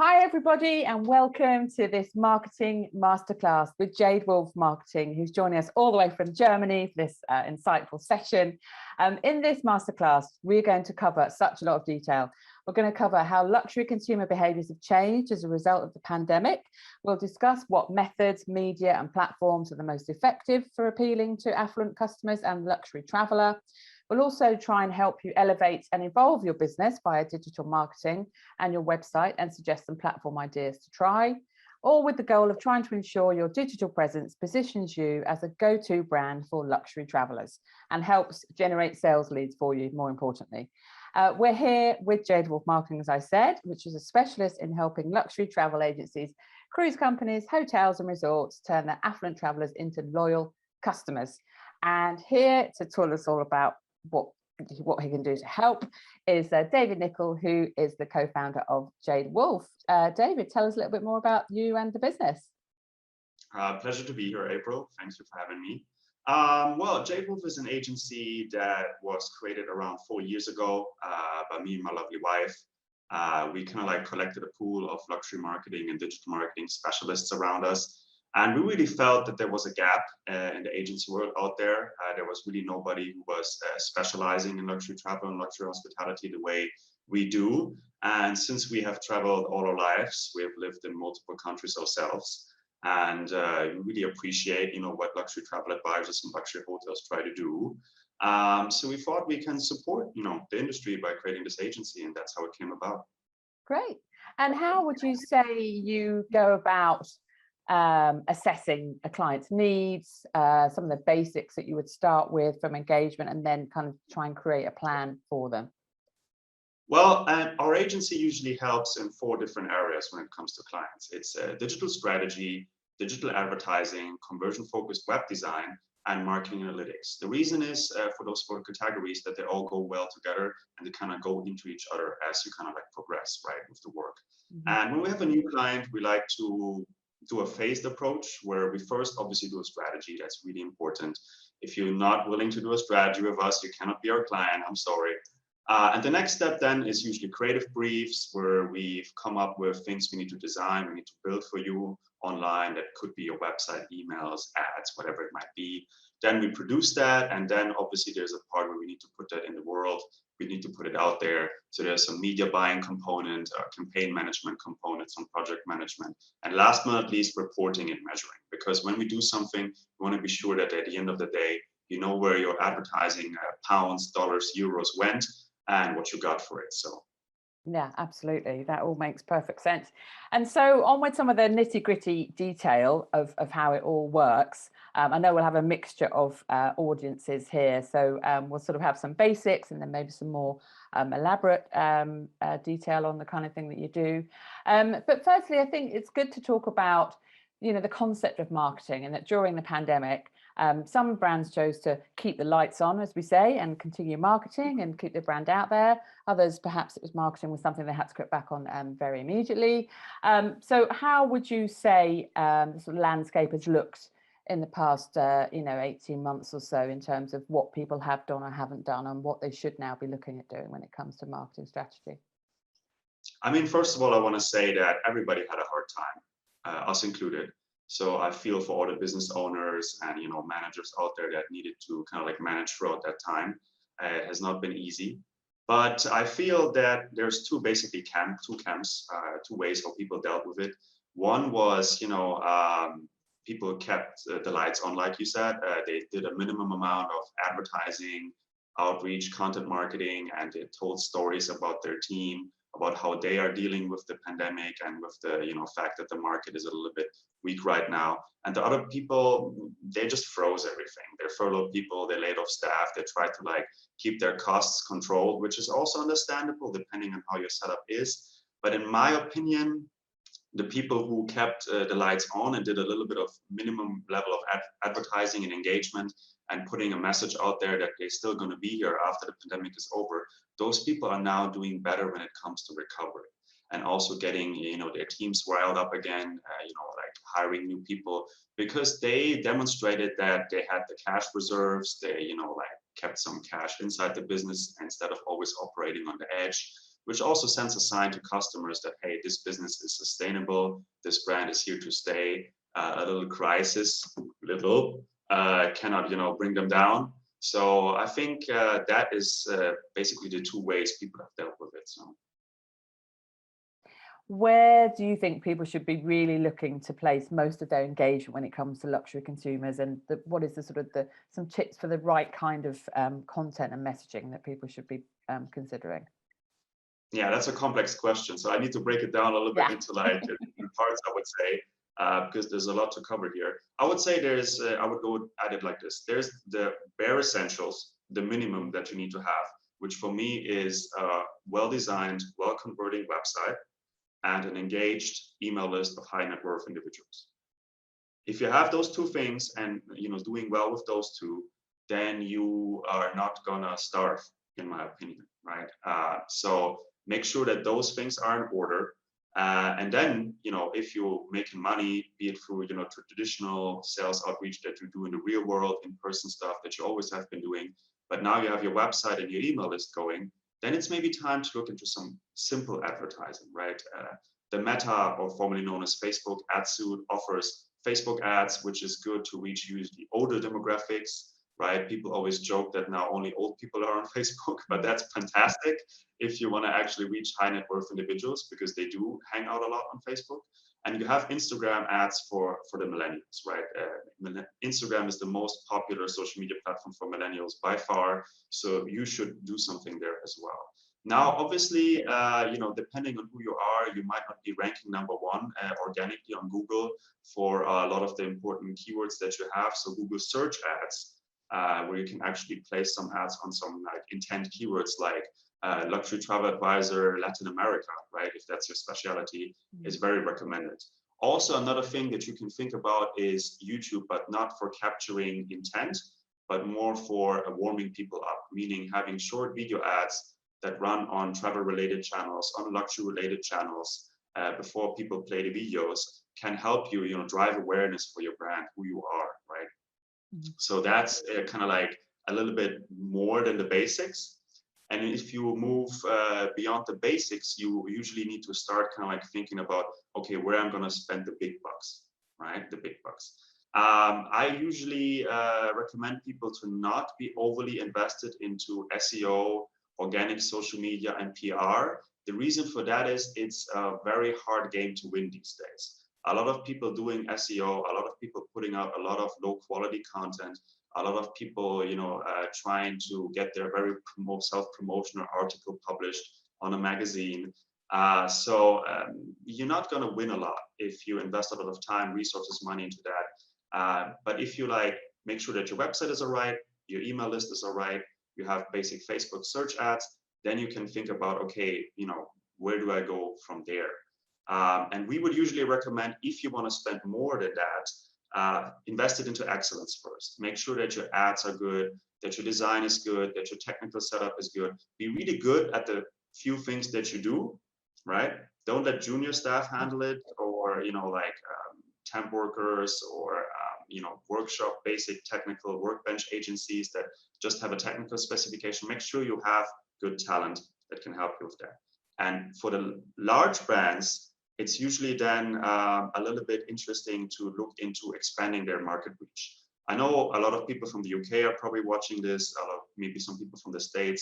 Hi everybody and welcome to this marketing masterclass with Jadewolf Marketing, who's joining us all the way from Germany for this insightful session. In this masterclass, we're going to cover such a lot of detail. We're going to cover how luxury consumer behaviours have changed as a result of the pandemic. We'll discuss what methods, media and platforms are the most effective for appealing to affluent customers and luxury traveller. We'll also try and help you elevate and evolve your business via digital marketing and your website and suggest some platform ideas to try, all with the goal of trying to ensure your digital presence positions you as a go-to brand for luxury travellers and helps generate sales leads for you, more importantly. We're here with Jadewolf Marketing, as I said, which is a specialist in helping luxury travel agencies, cruise companies, hotels and resorts turn their affluent travellers into loyal customers. And here to tell us all about what he can do to help is David Nicol, who is the co-founder of Jadewolf. David, tell us a little bit more about you and the business. Pleasure to be here, April. Thanks for having me. Well, Jadewolf is an agency that was created around 4 years ago by me and my lovely wife. We kind of like collected a pool of luxury marketing and digital marketing specialists around us. And we really felt that there was a gap in the agency world out there. There was really nobody who was specializing in luxury travel and luxury hospitality the way we do. And since we have traveled all our lives, we have lived in multiple countries ourselves. And we really appreciate, what luxury travel advisors and luxury hotels try to do. So we thought we can support, the industry by creating this agency, and that's how it came about. Great. And how would you say you go about assessing a client's needs, some of the basics that you would start with from engagement, and then kind of try and create a plan for them? Well, our agency usually helps in 4 different areas when it comes to clients. It's digital strategy, digital advertising, conversion-focused web design, and marketing analytics. The reason is for those 4 categories that they all go well together and they kind of go into each other as you kind of like progress, right, with the work. And when we have a new client, we like to do a phased approach where we first obviously do a strategy. That's really important. If you're not willing to do a strategy with us, you cannot be our client. I'm sorry. And the next step then is usually creative briefs where we've come up with things we need to design, we need to build for you online. That could be your website, emails, ads, whatever it might be. Then we produce that. And then obviously there's a part where we need to put that in the world. We need to put it out there. So there's some media buying component, campaign management component, some project management, and last but not least, reporting and measuring. Because when we do something, we want to be sure that at the end of the day, you know where your advertising pounds, dollars, euros went and what you got for it. So. Yeah, absolutely. That all makes perfect sense. And so on with some of the nitty-gritty detail of how it all works. I know we'll have a mixture of audiences here. So we'll sort of have some basics and then maybe some more elaborate detail on the kind of thing that you do. But firstly, I think it's good to talk about, the concept of marketing, and that during the pandemic, some brands chose to keep the lights on, as we say, and continue marketing and keep the brand out there. Others, perhaps it was marketing was something they had to cut back on very immediately. So how would you say the sort of landscape has looked in the past, 18 months or so in terms of what people have done or haven't done and what they should now be looking at doing when it comes to marketing strategy? I mean, first of all, I want to say that everybody had a hard time, us included. So I feel for all the business owners and managers out there that needed to kind of like manage throughout that time. It has not been easy, but I feel that there's two camps, 2 ways how people dealt with it. One was, people kept the lights on, like you said. They did a minimum amount of advertising, outreach, content marketing, and they told stories about their team, about how they are dealing with the pandemic and with the fact that the market is a little bit weak right now. And the other people, they just froze everything. They furloughed people, they laid off staff, they tried to like keep their costs controlled, which is also understandable depending on how your setup is. But in my opinion, the people who kept the lights on and did a little bit of minimum level of advertising and engagement and putting a message out there that they're still going to be here after the pandemic is over, those people are now doing better when it comes to recovery and also getting their teams riled up again, like hiring new people, because they demonstrated that they had the cash reserves. They like kept some cash inside the business instead of always operating on the edge, which also sends a sign to customers that, hey, this business is sustainable, this brand is here to stay. A little crisis, cannot, bring them down. So I think that is basically the two ways people have dealt with it. So. Where do you think people should be really looking to place most of their engagement when it comes to luxury consumers, and what is some tips for the right kind of content and messaging that people should be considering? Yeah, that's a complex question. So I need to break it down a little bit into like different parts, I would say, because there's a lot to cover here. I would say I would go at it like this. There's the bare essentials, the minimum that you need to have, which for me is a well-designed, well-converting website and an engaged email list of high net worth individuals. If you have those two things and doing well with those two, then you are not gonna starve, in my opinion, right? So make sure that those things are in order. And then, if you're making money, be it through, traditional sales outreach that you do in the real world, in-person stuff that you always have been doing, but now you have your website and your email list going, then it's maybe time to look into some simple advertising, right? The Meta, or formerly known as Facebook ad suite, offers Facebook ads, which is good to reach usually older demographics, right? People always joke that now only old people are on Facebook, but that's fantastic if you want to actually reach high net worth individuals, because they do hang out a lot on Facebook. And you have Instagram ads for the millennials, right? Instagram is the most popular social media platform for millennials by far, so you should do something there as well. Now, obviously, depending on who you are, you might not be ranking #1 organically on Google for a lot of the important keywords that you have. So Google search ads, where you can actually place some ads on some like intent keywords like luxury travel advisor, Latin America, right? If that's your specialty, is very recommended. Also, another thing that you can think about is YouTube, but not for capturing intent, but more for warming people up, meaning having short video ads that run on travel-related channels, on luxury-related channels, before people play the videos, can help you, drive awareness for your brand, who you are, right? So that's kind of like a little bit more than the basics. And if you move beyond the basics, you usually need to start kind of like thinking about, okay, where I'm going to spend the big bucks, right? The big bucks. I usually recommend people to not be overly invested into SEO, organic social media, and PR. The reason for that is it's a very hard game to win these days. A lot of people doing SEO, a lot of people putting out a lot of low quality content, a lot of people, trying to get their very self-promotional article published on a magazine. So you're not going to win a lot if you invest a lot of time, resources, money into that. But if you make sure that your website is all right, your email list is all right, you have basic Facebook search ads, then you can think about, okay, where do I go from there? And we would usually recommend, if you want to spend more than that, invest it into excellence first. Make sure that your ads are good, that your design is good, that your technical setup is good. Be really good at the few things that you do, right? Don't let junior staff handle it, or temp workers, or workshop basic technical workbench agencies that just have a technical specification. Make sure you have good talent that can help you with that. And for the large brands, it's usually then a little bit interesting to look into expanding their market reach. I know a lot of people from the UK are probably watching this, maybe some people from the States,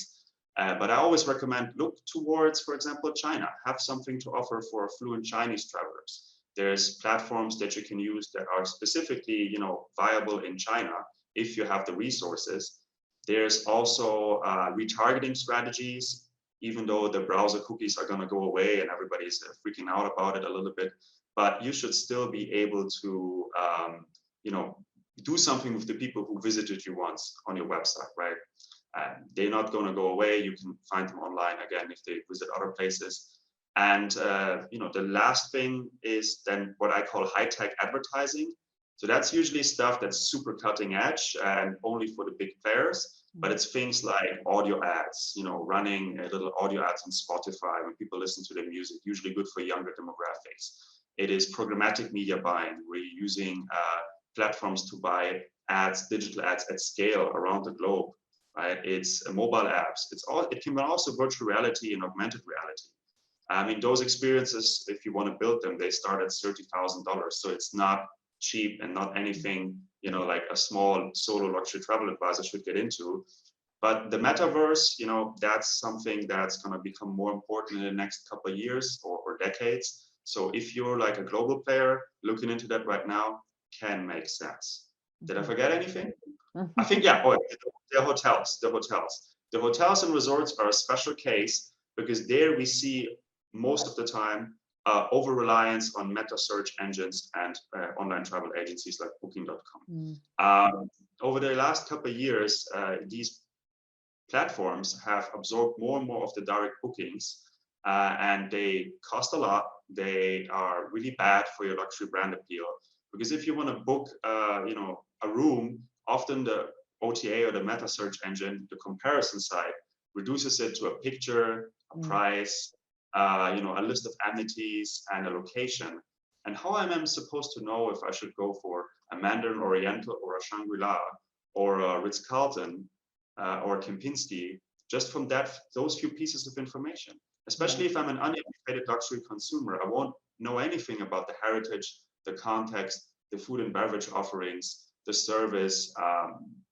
but I always recommend look towards, for example, China. Have something to offer for affluent Chinese travelers. There's platforms that you can use that are specifically, viable in China if you have the resources. There's also retargeting strategies, even though the browser cookies are going to go away and everybody's freaking out about it a little bit, but you should still be able to, do something with the people who visited you once on your website, right? They're not going to go away. You can find them online again if they visit other places. And, the last thing is then what I call high-tech advertising. So that's usually stuff that's super cutting edge and only for the big players. But it's things like audio ads, running little audio ads on Spotify when people listen to their music, usually good for younger demographics. It is programmatic media buying. We're using platforms to buy ads, digital ads at scale around the globe, right? It's mobile apps. It can be also virtual reality and augmented reality. I mean, those experiences, if you want to build them, they start at $30,000. So it's not cheap and not anything, you know, like a small solo luxury travel advisor should get into. But the metaverse, you know, that's something that's going to become more important in the next couple of years or decades. So if you're like a global player looking into that right now, can make sense. Did I forget anything? I think, yeah, the hotels. The hotels and resorts are a special case because there we see most of the time over-reliance on meta search engines and online travel agencies like booking.com. Over the last couple of years, these platforms have absorbed more and more of the direct bookings, and they cost a lot. They are really bad for your luxury brand appeal, because if you want to book you know, a room, often the OTA or the meta search engine, the comparison site, reduces it to a picture, a price, you know, a list of amenities and a location. And how am I supposed to know if I should go for a Mandarin Oriental or a Shangri-La or a Ritz-Carlton or Kempinski, just from those few pieces of information? Especially if I'm an uneducated luxury consumer, I won't know anything about the heritage, the context, the food and beverage offerings, the service,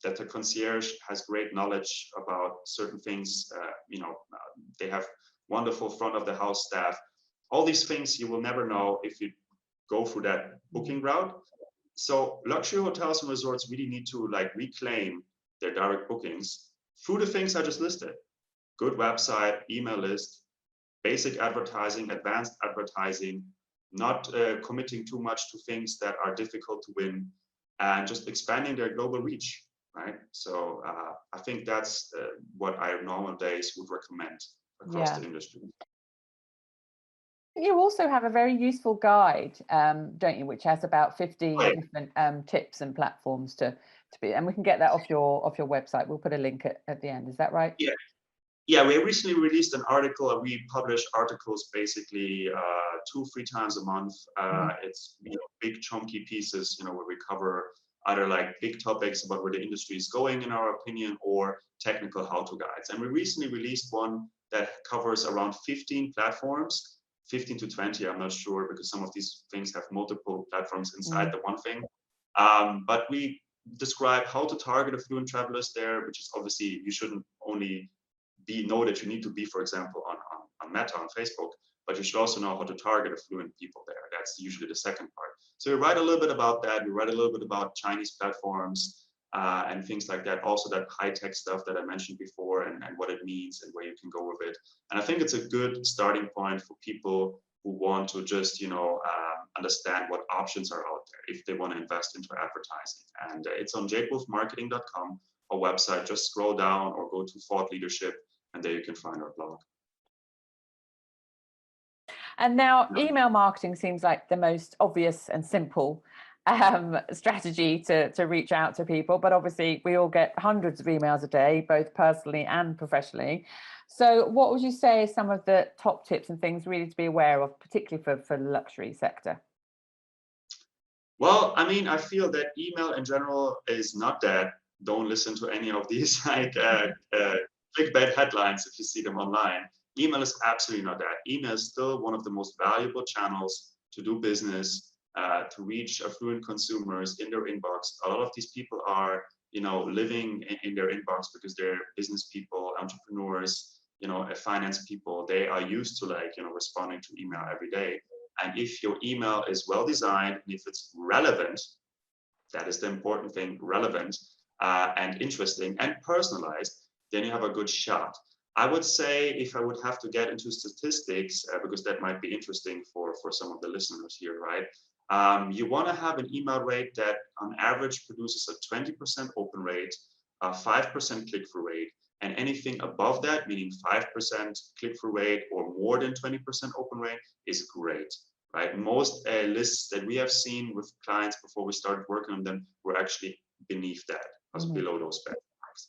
that the concierge has great knowledge about certain things. You know, they have wonderful front of the house staff. All these things you will never know if you go through that booking route. So luxury hotels and resorts really need to like reclaim their direct bookings through the things I just listed. Good website, email list, basic advertising, advanced advertising, not committing too much to things that are difficult to win, and just expanding their global reach, right? So I think that's what I nowadays would recommend across the industry. You also have a very useful guide, don't you, which has about 15 different tips and platforms to be, and we can get that off your website. We'll put a link at the end. Is that right? Yeah. Yeah, we recently released an article. We publish articles basically 2-3 times a month. It's, you know, big chunky pieces, you know, where we cover either like big topics about where the industry is going in our opinion, or technical how-to guides. And we recently released one that covers around 15 platforms, 15 to 20, I'm not sure, because some of these things have multiple platforms inside the one thing. But we describe how to target affluent travelers there, which is obviously, you shouldn't only know that you need to be, for example, on Meta, on Facebook, but you should also know how to target affluent people there. That's usually the second part. So we write a little bit about that. We write a little bit about Chinese platforms and things like that. Also that high-tech stuff that I mentioned before, and what it means and where you can go with it. And I think it's a good starting point for people who want to just, you know, understand what options are out there if they want to invest into advertising. And it's on jadewolfmarketing.com, our website. Just scroll down or go to Thought Leadership, and there you can find our blog. And now email marketing seems like the most obvious and simple strategy to reach out to people, but obviously we all get hundreds of emails a day, both personally and professionally. So what would you say are some of the top tips and things really to be aware of, particularly for the luxury sector? Well, I mean, I feel that email in general is not dead. Don't listen to any of these like clickbait headlines if you see them online. Email is absolutely not that. Email is still one of the most valuable channels to do business, to reach affluent consumers in their inbox. A lot of these people are, you know, living in their inbox because they're business people, entrepreneurs, you know, finance people. They are used to, like, you know, responding to email every day. And if your email is well designed, and if it's relevant, that is the important thing, relevant and interesting and personalized, then you have a good shot. I would say, if I would have to get into statistics, because that might be interesting for some of the listeners here, right? You want to have an email rate that on average produces a 20% open rate, a 5% click-through rate, and anything above that, meaning 5% click-through rate or more than 20% open rate, is great, right? Most lists that we have seen with clients before we started working on them were actually beneath that, below those benchmarks.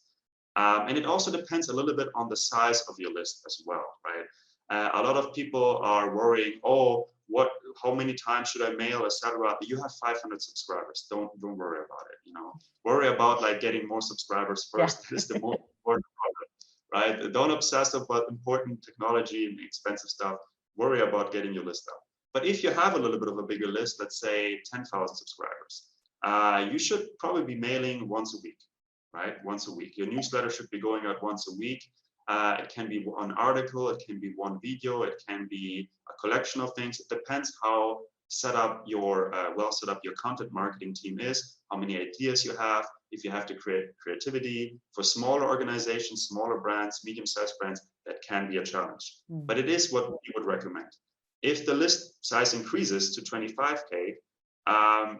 And it also depends a little bit on the size of your list as well, right? A lot of people are worrying, oh, how many times should I mail, etc. You have 500 subscribers. Don't worry about it. You know, worry about like getting more subscribers first. That is the most important right? Don't obsess about important technology and expensive stuff. Worry about getting your list up. But if you have a little bit of a bigger list, let's say 10,000 subscribers, you should probably be mailing once a week, right? Once a week. Your newsletter should be going out once a week. It can be one article, it can be one video, it can be a collection of things. It depends how well set up your content marketing team is, how many ideas you have, if you have to create creativity. For smaller organizations, smaller brands, medium-sized brands, that can be a challenge. But it is what we would recommend. If the list size increases to 25K,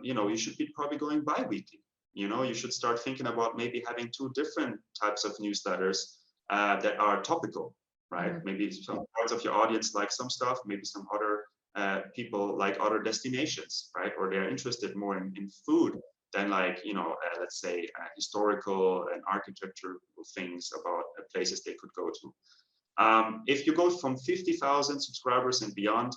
you should be probably going bi-weekly. You should start thinking about maybe having 2 different types of newsletters that are topical, right? Maybe some parts of your audience like some stuff, maybe some other people like other destinations, right? Or they're interested more in food than like, let's say historical and architectural things about places they could go to. If you go from 50,000 subscribers and beyond,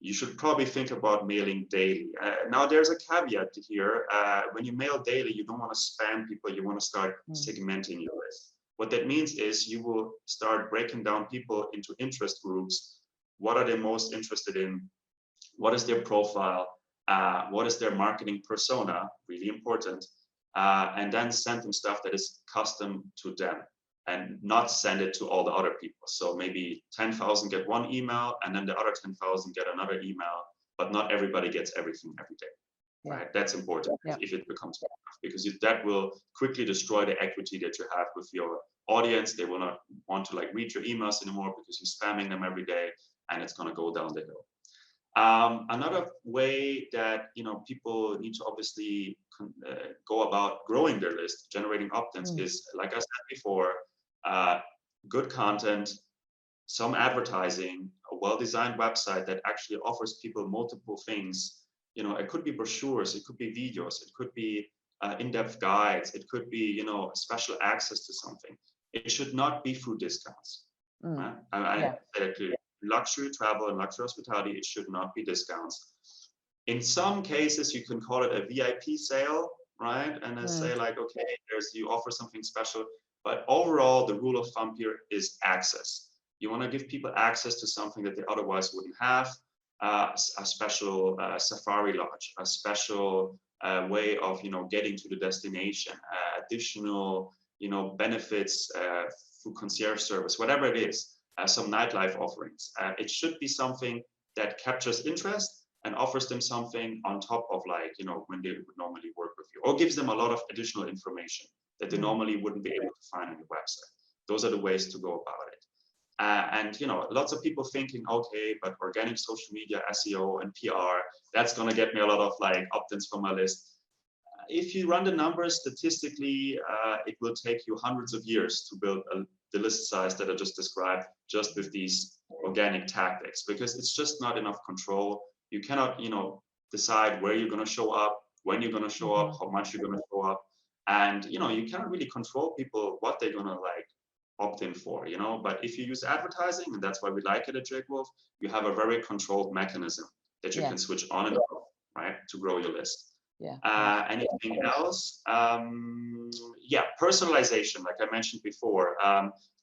you should probably think about mailing daily. Now there's a caveat here. When you mail daily, you don't want to spam people. You want to start segmenting your list. What that means is you will start breaking down people into interest groups. What are they most interested in? What is their profile? What is their marketing persona? Really important. And then send them stuff that is custom to them and not send it to all the other people. So maybe 10,000 get one email and then the other 10,000 get another email, but not everybody gets everything every day. Right? That's important if it becomes enough, because that will quickly destroy the equity that you have with your audience. They will not want to read your emails anymore because you're spamming them every day, and it's going to go down the hill. Another way that people need to obviously go about growing their list, generating opt-ins, is, like I said before, good content, some advertising, a well-designed website that actually offers people multiple things. It could be brochures, it could be videos, it could be in-depth guides, it could be special access to something. It should not be through discounts. I say that clearly. Luxury travel and luxury hospitality, it should not be discounts. In some cases, you can call it a VIP sale, right? And then say okay, you offer something special. But overall, the rule of thumb here is access. You want to give people access to something that they otherwise wouldn't have. A special safari lodge, a special way of getting to the destination, additional benefits through concierge service, whatever it is. Some nightlife offerings. It should be something that captures interest and offers them something on top of when they would normally work with you, or gives them a lot of additional information that they normally wouldn't be able to find on your website. Those are the ways to go about it. And lots of people thinking, okay, but organic social media, SEO and PR, that's going to get me a lot of opt-ins from my list. If you run the numbers statistically, it will take you hundreds of years to build the list size that I just described, just with these organic tactics, because it's just not enough control. You cannot, decide where you're going to show up, when you're going to show up, how much you're going to show up, and you cannot really control people what they're going to opt in for. But if you use advertising, and that's why we like it at Jadewolf, you have a very controlled mechanism that you can switch on and off, right, to grow your list. Anything else? Personalization, like I mentioned before.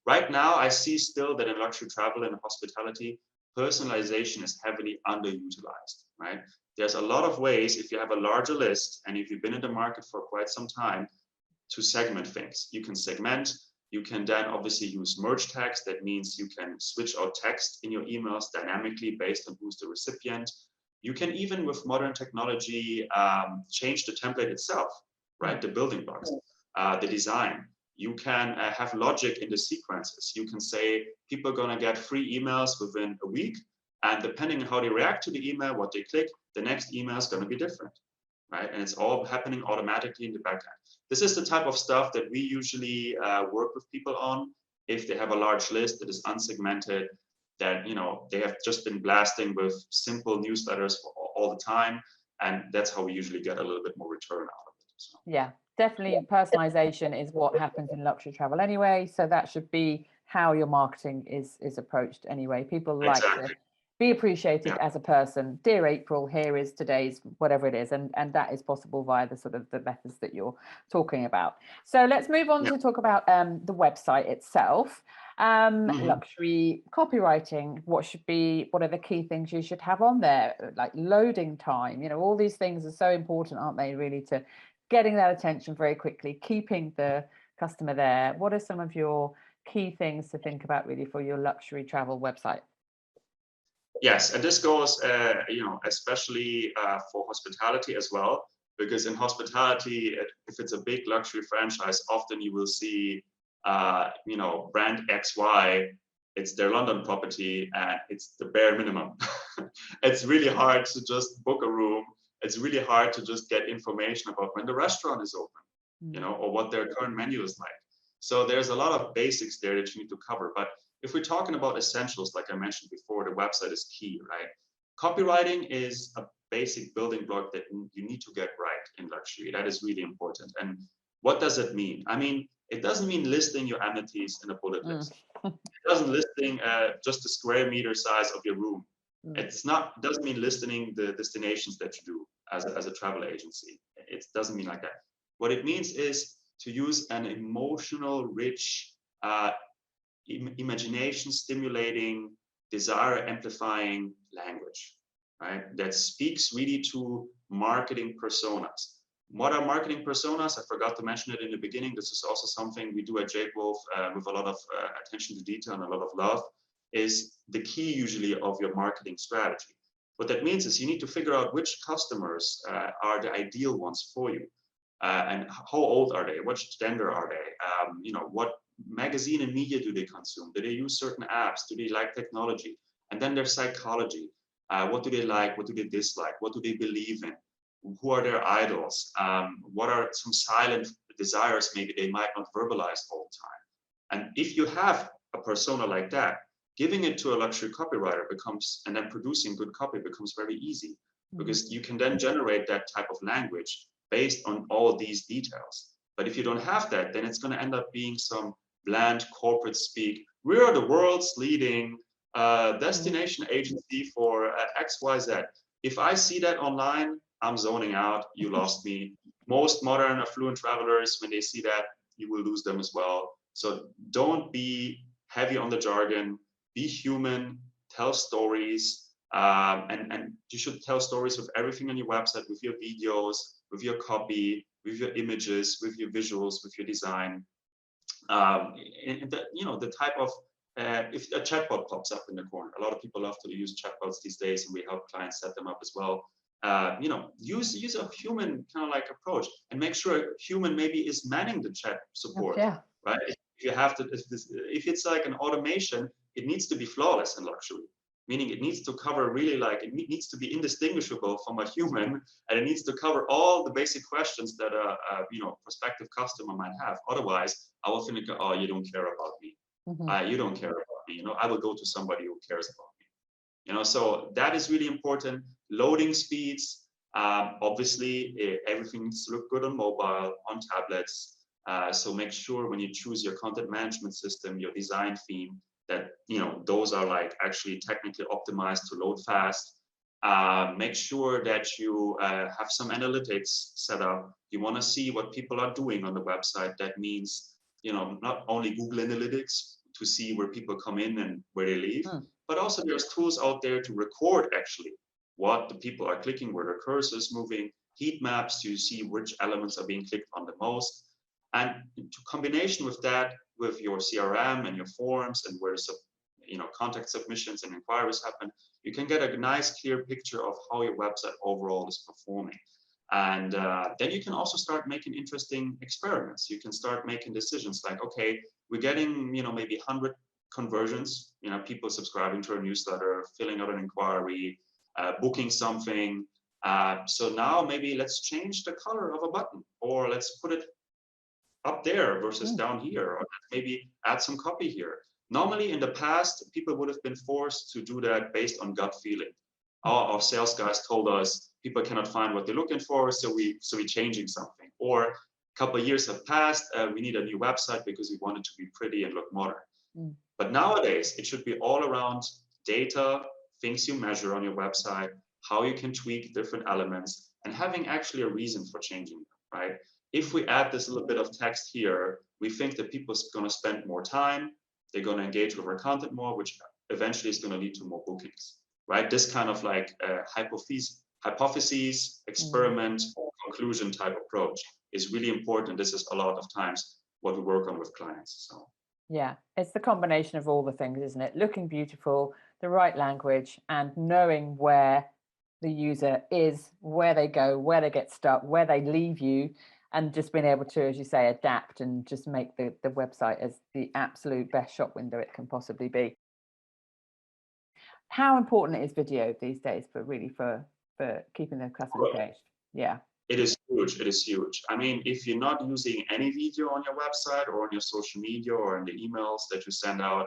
Right now, I see still that in luxury travel and hospitality, personalization is heavily underutilized, right? There's a lot of ways, if you have a larger list and if you've been in the market for quite some time, to segment things. You can segment. You can then obviously use merge text. That means you can switch out text in your emails dynamically based on who's the recipient. You can even, with modern technology, change the template itself, right? The building blocks, the design. You can have logic in the sequences. You can say people are going to get 3 emails within a week, and depending on how they react to the email, what they click, the next email is going to be different, right? And it's all happening automatically in the backend. This is the type of stuff that we usually work with people on if they have a large list that is unsegmented, that they have just been blasting with simple newsletters for all the time, and that's how we usually get a little bit more return out of it. So. Yeah, definitely personalization is what happens in luxury travel anyway, so that should be how your marketing is approached anyway. People like to be appreciated as a person. Dear April, here is today's whatever it is, and that is possible via the sort of the methods that you're talking about. So let's move on to talk about the website itself. Luxury copywriting, what are the key things you should have on there, like loading time, all these things are so important, aren't they, really, to getting that attention very quickly, keeping the customer there. What are some of your key things to think about really for your luxury travel website? Yes, and this goes, especially for hospitality as well, because in hospitality, if it's a big luxury franchise, often you will see, brand XY, it's their London property, and it's the bare minimum. It's really hard to just book a room. It's really hard to just get information about when the restaurant is open, or what their current menu is like. So there's a lot of basics there that you need to cover. But if we're talking about essentials, like I mentioned before, the website is key, right? Copywriting is a basic building block that you need to get right in luxury. That is really important. And what does it mean? I mean, it doesn't mean listing your amenities in a bullet list. It doesn't listing just the square meter size of your room. Doesn't mean listing the destinations that you do as a travel agency. It doesn't mean like that. What it means is to use an emotional, rich, imagination stimulating, desire amplifying language, right? That speaks really to marketing personas. What are marketing personas? I forgot to mention it in the beginning. This is also something we do at Jadewolf with a lot of attention to detail and a lot of love, is the key usually of your marketing strategy. What that means is you need to figure out which customers are the ideal ones for you. And how old are they? What gender are they? What magazine and media do they consume? Do they use certain apps? Do they like technology? And then their psychology. What do they like? What do they dislike? What do they believe in? Who are their idols? What are some silent desires maybe they might not verbalize all the time? And if you have a persona like that, giving it to a luxury copywriter and then producing good copy becomes very easy, because you can then generate that type of language based on all these details. But if you don't have that, then it's going to end up being some bland corporate speak. We are the world's leading destination agency for XYZ. If I see that online, I'm zoning out. You lost me. Most modern affluent travelers, when they see that, you will lose them as well. So don't be heavy on the jargon. Be human. Tell stories. And you should tell stories with everything on your website, with your videos, with your copy, with your images, with your visuals, with your design. The type of, if a chatbot pops up in the corner, a lot of people love to use chatbots these days, and we help clients set them up as well. Use a human kind of like approach, and make sure a human maybe is manning the chat support, right? If you have to, if it's like an automation, it needs to be flawless in luxury. Meaning it needs to cover really, like, it needs to be indistinguishable from a human, and it needs to cover all the basic questions that a prospective customer might have. Otherwise, I will think, oh, you don't care about me. You don't care about me. I will go to somebody who cares about me. So that is really important. Loading speeds, obviously, everything needs to look good on mobile, on tablets. So make sure when you choose your content management system, your design theme, that those are like actually technically optimized to load fast. Make sure that you have some analytics set up. You want to see what people are doing on the website. That means not only Google Analytics to see where people come in and where they leave, but also there's tools out there to record actually what the people are clicking, where their cursor is moving, heat maps to see which elements are being clicked on the most. And in combination with that, with your CRM and your forms, and where contact submissions and inquiries happen, you can get a nice clear picture of how your website overall is performing. And then you can also start making interesting experiments. You can start making decisions like, okay, we're getting maybe 100 conversions, people subscribing to our newsletter, filling out an inquiry, booking something. So now maybe let's change the color of a button, or let's put it up there versus down here, or maybe add some copy here. Normally in the past, people would have been forced to do that based on gut feeling. Our sales guys told us people cannot find what they're looking for, so we're changing something. Or a couple of years have passed, we need a new website because we want it to be pretty and look modern. But nowadays, it should be all around data, things you measure on your website, how you can tweak different elements, and having actually a reason for changing them, right? If we add this little bit of text here, we think that people are going to spend more time, They're going to engage with our content more, which eventually is going to lead to more bookings, right? This kind of like hypotheses, experiment, conclusion type approach is really important. This is a lot of times what we work on with clients. So yeah, it's the combination of all the things, isn't it? Looking beautiful, the right language, and knowing where the user is, where they go, where they get stuck, where they leave you, and just being able to, as you say, adapt and just make the website as the absolute best shop window it can possibly be. How important is video these days for keeping the customer engaged? Yeah. it is huge. It is huge. I mean, if you're not using any video on your website or on your social media or in the emails that you send out,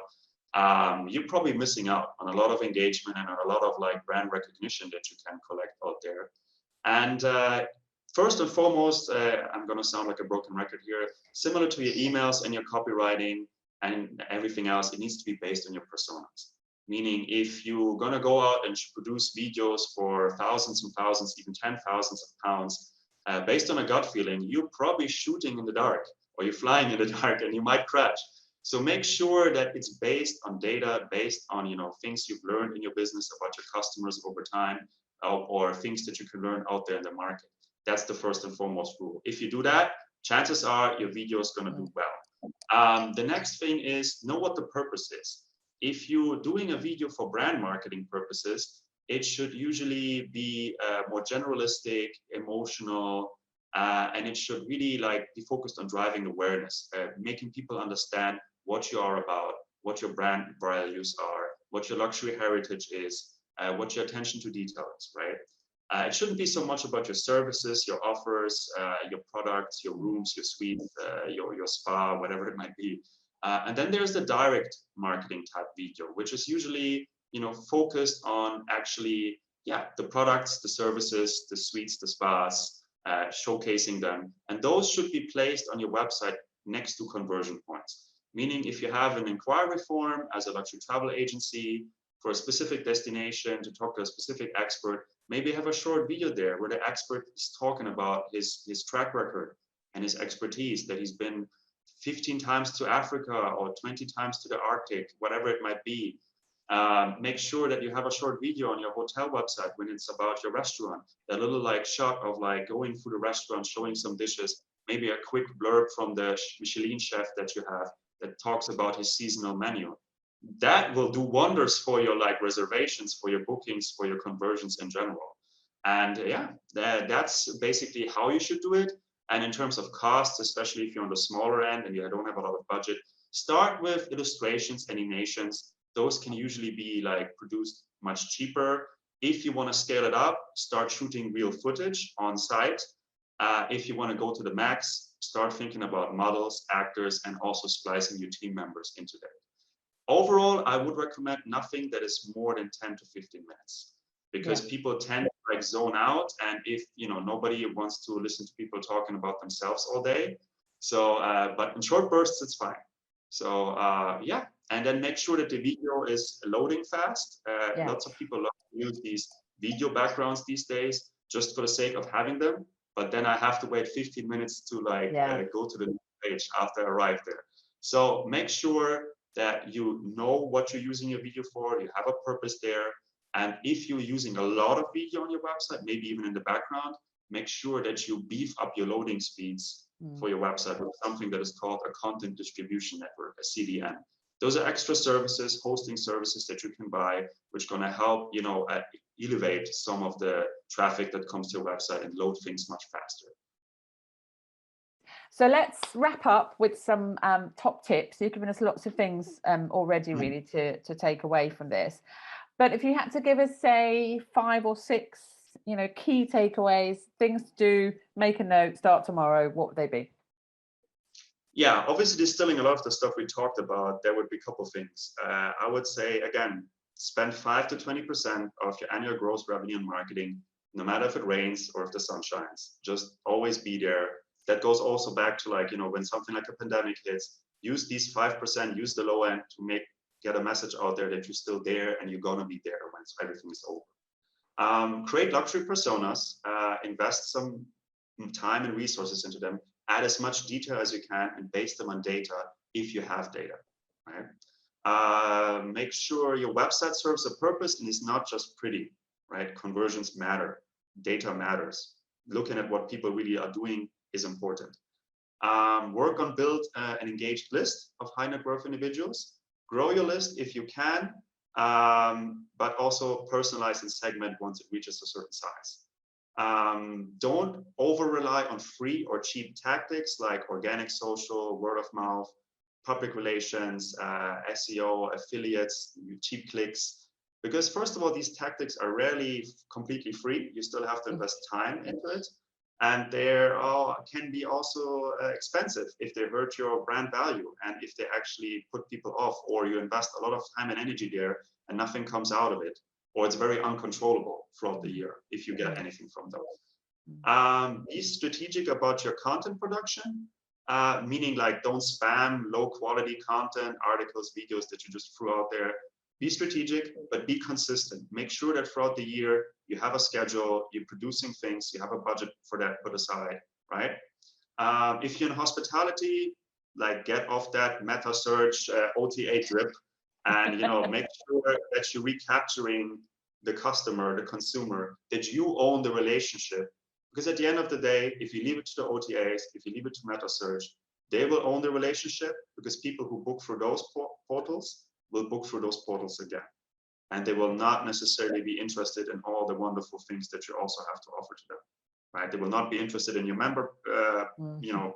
you're probably missing out on a lot of engagement and a lot of like brand recognition that you can collect out there. And first and foremost, I'm going to sound like a broken record here. Similar to your emails and your copywriting and everything else, it needs to be based on your personas. Meaning, if you're going to go out and produce videos for thousands and thousands, even 10,000s of pounds, based on a gut feeling, you're probably shooting in the dark or you're flying in the dark and you might crash. So make sure that it's based on data, based on things you've learned in your business about your customers over time, or things that you can learn out there in the market. That's the first and foremost rule. If you do that, chances are your video is going to do well. The next thing is know what the purpose is. If you're doing a video for brand marketing purposes, it should usually be more generalistic, emotional, and it should really be focused on driving awareness, making people understand what you are about, what your brand values are, what your luxury heritage is, what your attention to detail is, right? It shouldn't be so much about your services, your offers, your products, your rooms, your suites, your spa, whatever it might be. And then there's the direct marketing type video, which is usually, focused on actually, the products, the services, the suites, the spas, showcasing them. And those should be placed on your website next to conversion points. Meaning if you have an inquiry form as a luxury travel agency for a specific destination to talk to a specific expert, maybe have a short video there where the expert is talking about his track record and his expertise, that he's been 15 times to Africa or 20 times to the Arctic, whatever it might be. Make sure that you have a short video on your hotel website when it's about your restaurant, a little shot of going through the restaurant, showing some dishes, maybe a quick blurb from the Michelin chef that you have that talks about his seasonal menu. That will do wonders for your reservations, for your bookings, for your conversions in general. And that's basically how you should do it. And in terms of costs, especially if you're on the smaller end and you don't have a lot of budget, start with illustrations, animations. Those can usually be produced much cheaper. If you want to scale it up, start shooting real footage on site. If you want to go to the max, start thinking about models, actors, and also splicing your team members into that. Overall, I would recommend nothing that is more than 10 to 15 minutes, because people tend to zone out, and if nobody wants to listen to people talking about themselves all day. So but in short bursts it's fine. So and then make sure that the video is loading fast. Lots of people love to use these video backgrounds these days just for the sake of having them, but then I have to wait 15 minutes to go to the page after I arrive there. So make sure that you know what you're using your video for, you have a purpose there. And if you're using a lot of video on your website, maybe even in the background, make sure that you beef up your loading speeds for your website with something that is called a content distribution network, a CDN. Those are extra services, hosting services that you can buy, which are going to help, elevate some of the traffic that comes to your website and load things much faster. So let's wrap up with some top tips. You've given us lots of things already, really, to take away from this. But if you had to give us, say, 5 or 6, key takeaways, things to do, make a note, start tomorrow, what would they be? Yeah, obviously distilling a lot of the stuff we talked about, there would be a couple of things. I would say, again, spend 5 to 20% of your annual gross revenue on marketing, no matter if it rains or if the sun shines. Just always be there. That goes also back to when something like a pandemic hits, use these 5%, use the low end to get a message out there that you're still there and you're going to be there when everything is over. Create luxury personas, invest some time and resources into them, add as much detail as you can, and base them on data if you have data. Right? Make sure your website serves a purpose and is not just pretty, right? Conversions matter, data matters. Looking at what people really are doing is important. Work on build an engaged list of high net worth individuals. Grow your list if you can, but also personalize and segment once it reaches a certain size. Don't over-rely on free or cheap tactics like organic social, word of mouth, public relations, SEO, affiliates, cheap clicks. Because first of all, these tactics are rarely completely free. You still have to invest time into it. And they can be also expensive if they hurt your brand value and if they actually put people off, or you invest a lot of time and energy there and nothing comes out of it, or it's very uncontrollable throughout the year if you get anything from those. Be strategic about your content production, meaning like don't spam low quality content, articles, videos that you just threw out there. Be strategic, but be consistent. Make sure that throughout the year, you have a schedule, you're producing things, you have a budget for that put aside, right? If you're in hospitality, like get off that meta search OTA drip, and make sure that you're recapturing the customer, the consumer, that you own the relationship. Because at the end of the day, if you leave it to the OTAs, if you leave it to meta search, they will own the relationship, because people who book through those portals will book through those portals again. And they will not necessarily be interested in all the wonderful things that you also have to offer to them, right? They will not be interested in your member,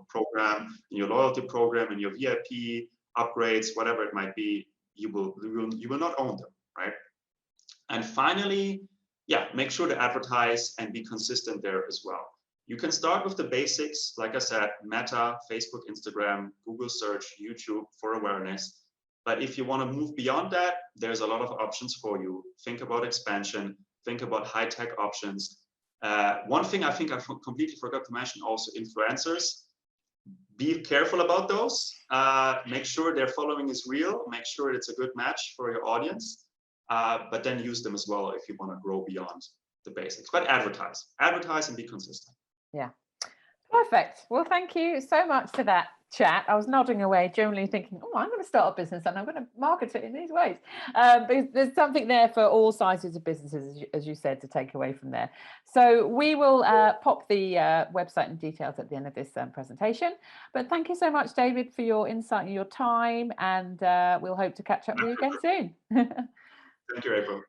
program, in your loyalty program, in your VIP upgrades, whatever it might be. You will not own them, right? And finally, make sure to advertise and be consistent there as well. You can start with the basics, like I said, Meta, Facebook, Instagram, Google search, YouTube for awareness. But if you want to move beyond that, there's a lot of options for you. Think about expansion, think about high-tech options. One thing I think I completely forgot to mention also, influencers. Be careful about those. Make sure their following is real. Make sure it's a good match for your audience. But then use them as well if you want to grow beyond the basics. But advertise and be consistent. Yeah, perfect. Well, thank you so much for that chat. I was nodding away, generally thinking, oh, I'm going to start a business and I'm going to market it in these ways. But there's something there for all sizes of businesses, as you said, to take away from there. So we will pop the website and details at the end of this presentation. But thank you so much, David, for your insight and your time. And we'll hope to catch up with you again soon. Thank you, April.